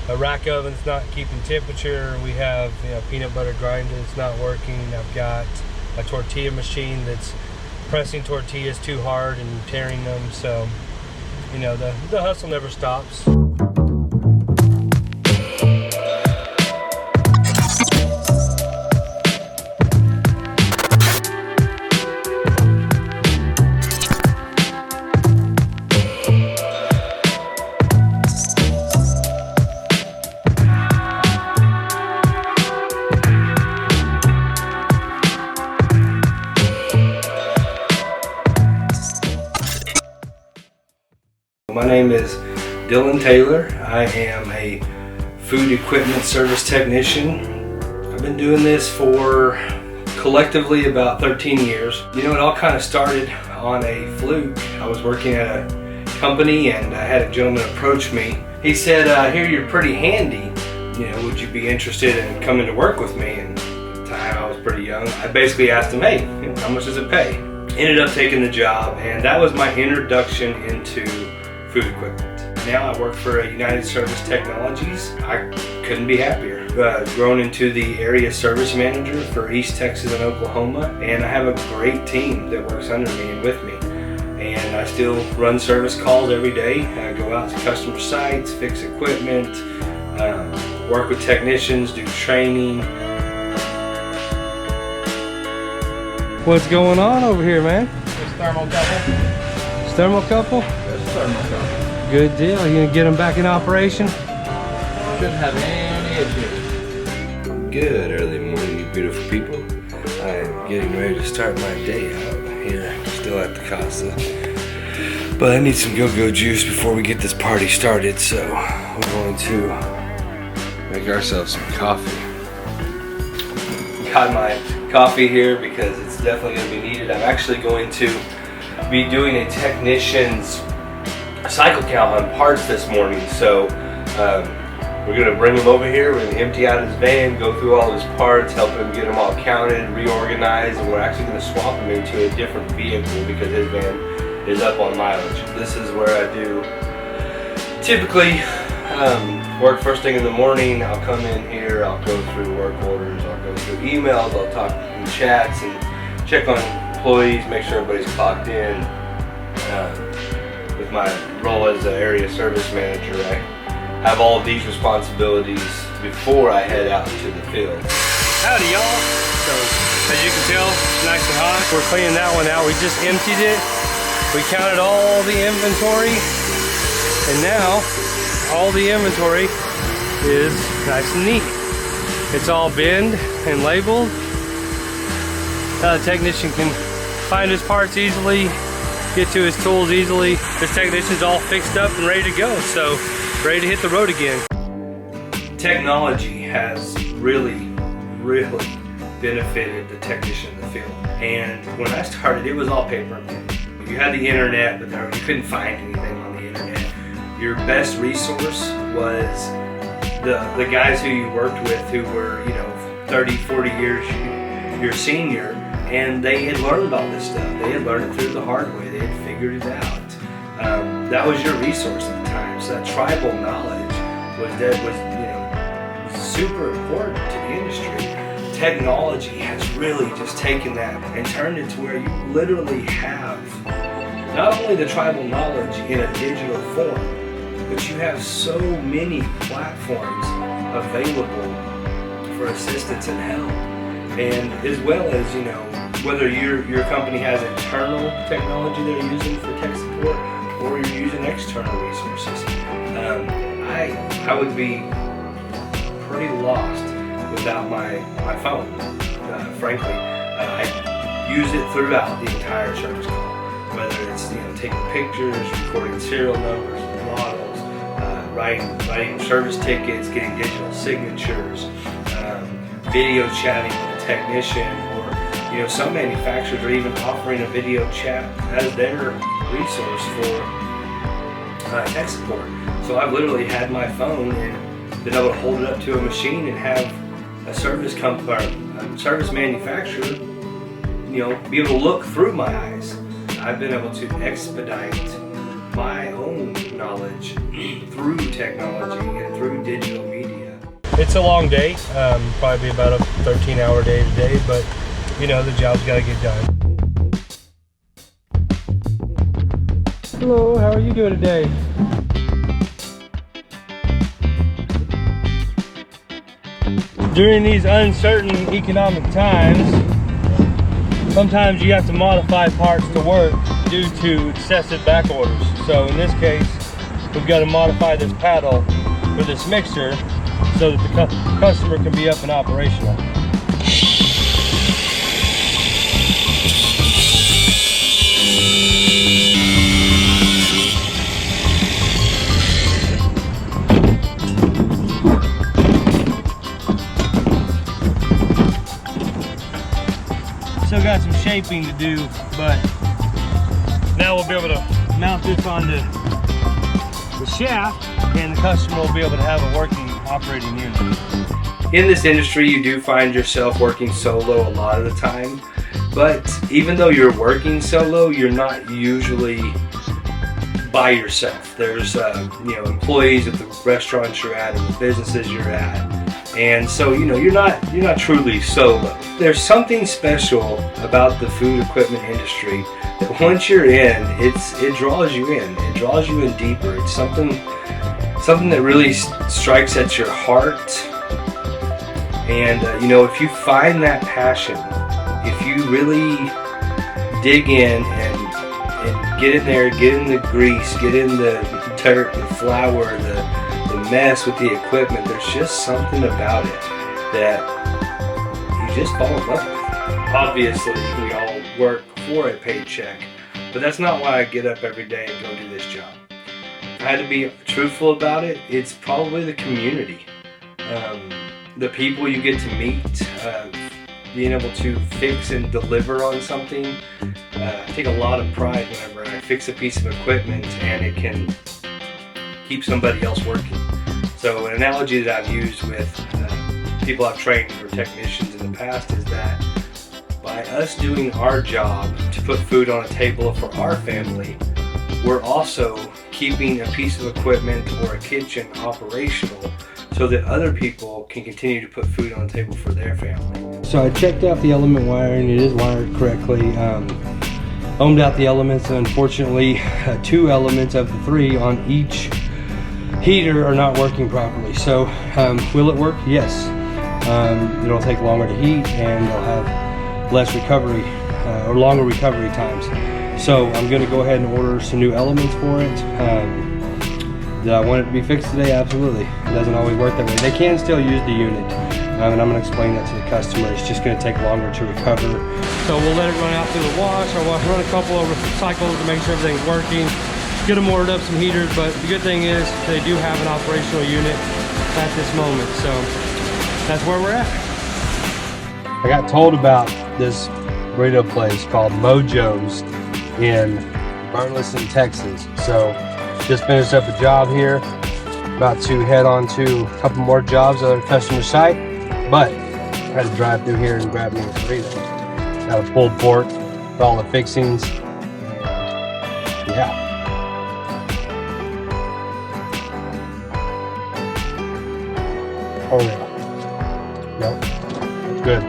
a rack oven's not keeping temperature. We have, peanut butter grinder that's not working. I've got a tortilla machine that's pressing tortillas too hard and tearing them. So, the hustle never stops. My name is Dillan Taylor. I am a food equipment service technician. I've been doing this for collectively about 13 years. It all kind of started on a fluke. I was working at a company and I had a gentleman approach me. He said, I hear you're pretty handy. Would you be interested in coming to work with me? And at the time I was pretty young. I basically asked him, hey, how much does it pay? Ended up taking the job, and that was my introduction into food equipment. Now I work for United Service Technologies. I couldn't be happier. Grown into the area service manager for East Texas and Oklahoma, and I have a great team that works under me and with me. And I still run service calls every day. I go out to customer sites, fix equipment, work with technicians, do training. What's going on over here, man? It's thermocouple. It's thermocouple? It's thermocouple. Good deal. You gonna get them back in operation? Shouldn't have any issues. Good early morning, you beautiful people. I'm getting ready to start my day out here, still at the Casa. But I need some go-go juice before we get this party started, so we're going to make ourselves some coffee. Got my coffee here because it's definitely going to be needed. I'm actually going to be doing a technician's cycle count on parts this morning, so we're going to bring him over here. We're going to empty out his van, go through all his parts, help him get them all counted, reorganized, and we're actually going to swap him into a different vehicle because his van is up on mileage. This is where I do typically work first thing in the morning. I'll come in here, I'll go through work orders, I'll go through emails, I'll talk in chats and check on employees, make sure everybody's clocked in. With my role as an area service manager, I have all of these responsibilities before I head out to the field. Howdy, y'all. So, as you can tell, it's nice and hot. We're cleaning that one out. We just emptied it. We counted all the inventory, and now all the inventory is nice and neat. It's all binned and labeled. The technician can find his parts easily, get to his tools easily. This technician's all fixed up and ready to go, so ready to hit the road again. Technology has really benefited the technician in the field. And when I started, it was all paper and pen. You had the internet, but you couldn't find anything on the internet. Your best resource was the guys who you worked with who were, 30, 40 years your senior, and they had learned all this stuff. They had learned it through the hard way. They had figured it out. That was your resource at the time. So that tribal knowledge was super important to the industry. Technology has really just taken that and turned it to where you literally have not only the tribal knowledge in a digital form, but you have so many platforms available for assistance and help. And as well as, whether your company has internal technology they're using for tech support or you're using external resources. I would be pretty lost without my phone, frankly. I use it throughout the entire service call, whether it's taking pictures, recording serial numbers, models, writing service tickets, getting digital signatures, video chatting with a technician, or some manufacturers are even offering a video chat as their resource for tech support. So I've literally had my phone and been able to hold it up to a machine and have a service manufacturer, be able to look through my eyes. I've been able to expedite my own knowledge through technology and through digital media. It's a long day, probably about a 13-hour day today, but you know, the job's got to get done. Hello, how are you doing today? During these uncertain economic times, sometimes you have to modify parts to work due to excessive back orders. So in this case, we've got to modify this paddle for this mixer so that the customer can be up and operational. Still got some shaping to do, but now we'll be able to mount this onto the shaft and the customer will be able to have a working operating unit. In this industry, you do find yourself working solo a lot of the time, but even though you're working solo, you're not usually by yourself. There's employees at the restaurants you're at and the businesses you're at. And so, you're not truly solo. There's something special about the food equipment industry that once you're in, it draws you in. It draws you in deeper. It's something that really strikes at your heart. And if you find that passion, if you really dig in and get in there, get in the grease, get in the dirt, the flour, the mess with the equipment, there's just something about it that you just fall in love with. Obviously, we all work for a paycheck, but that's not why I get up every day and go do this job. If I had to be truthful about it, it's probably the community. The people you get to meet, being able to fix and deliver on something. I take a lot of pride whenever I fix a piece of equipment and it can keep somebody else working. So an analogy that I've used with people I've trained or technicians in the past is that by us doing our job to put food on a table for our family, we're also keeping a piece of equipment or a kitchen operational so that other people can continue to put food on the table for their family. So I checked out the element wiring. It is wired correctly. Ohmed out the elements, and unfortunately 2 elements of the 3 on each heater are not working properly. So will it work? Yes. It'll take longer to heat and it'll have less recovery or longer recovery times. So I'm going to go ahead and order some new elements for it. Do I want it to be fixed today? Absolutely. It doesn't always work that way. They can still use the unit, and I'm going to explain that to the customer. It's just going to take longer to recover. So we'll let it run out through the wash. I'll run a couple of cycles to make sure everything's working. Get them ordered up some heaters, but the good thing is they do have an operational unit at this moment, so that's where we're at. I got told about this burrito place called Mojos in Burleson, Texas. So just finished up a job here, about to head on to a couple more jobs at our customer site, but I had to drive through here and grab me a burrito. Got a pulled pork with all the fixings. Yeah. Oh yeah. Yep. Good.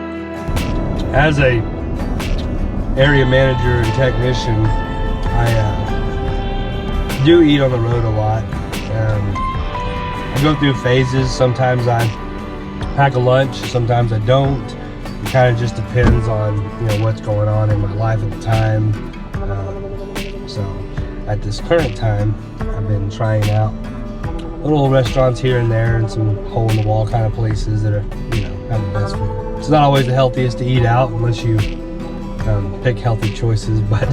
As a area manager and technician, I do eat on the road a lot. I go through phases. Sometimes I pack a lunch, sometimes I don't. It kind of just depends on what's going on in my life at the time. So at this current time, I've been trying out little restaurants here and there and some hole-in-the-wall kind of places that are, have the best food. It's not always the healthiest to eat out unless you pick healthy choices, but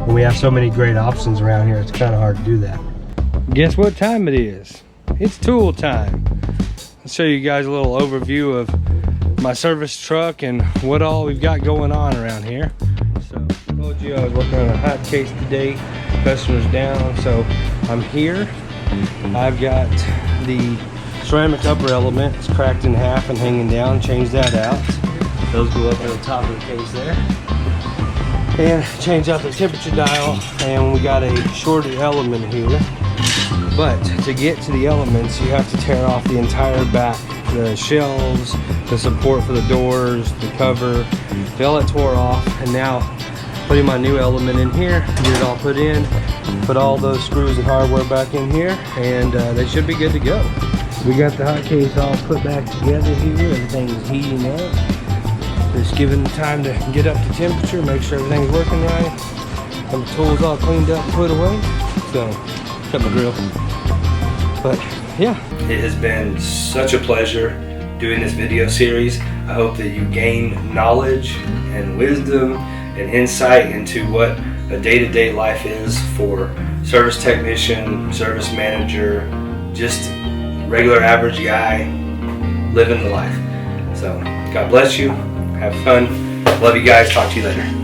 when we have so many great options around here, it's kind of hard to do that. Guess what time it is? It's tool time. I'll show you guys a little overview of my service truck and what all we've got going on around here. So I told you I was working on a hot case today. Customers down, so I'm here. I've got the ceramic upper element. It's cracked in half and hanging down. Change that out. Those go up at the top of the case there. and change out the temperature dial, and we got a shorted element here. But to get to the elements, you have to tear off the entire back, the shelves, the support for the doors, the cover, all that tore off. And now putting my new element in here, get it all put in, put all those screws and hardware back in here, and they should be good to go. We got the hot case all put back together here. Everything's heating up. Just giving the time to get up to temperature, make sure everything's working right. Have the tools all cleaned up and put away. So, cut my grill. But yeah. It has been such a pleasure doing this video series. I hope that you gain knowledge and wisdom and insight into what a day-to-day life is for service technician, service manager, just regular average guy living the life. So God bless you. Have fun. Love you guys. Talk to you later.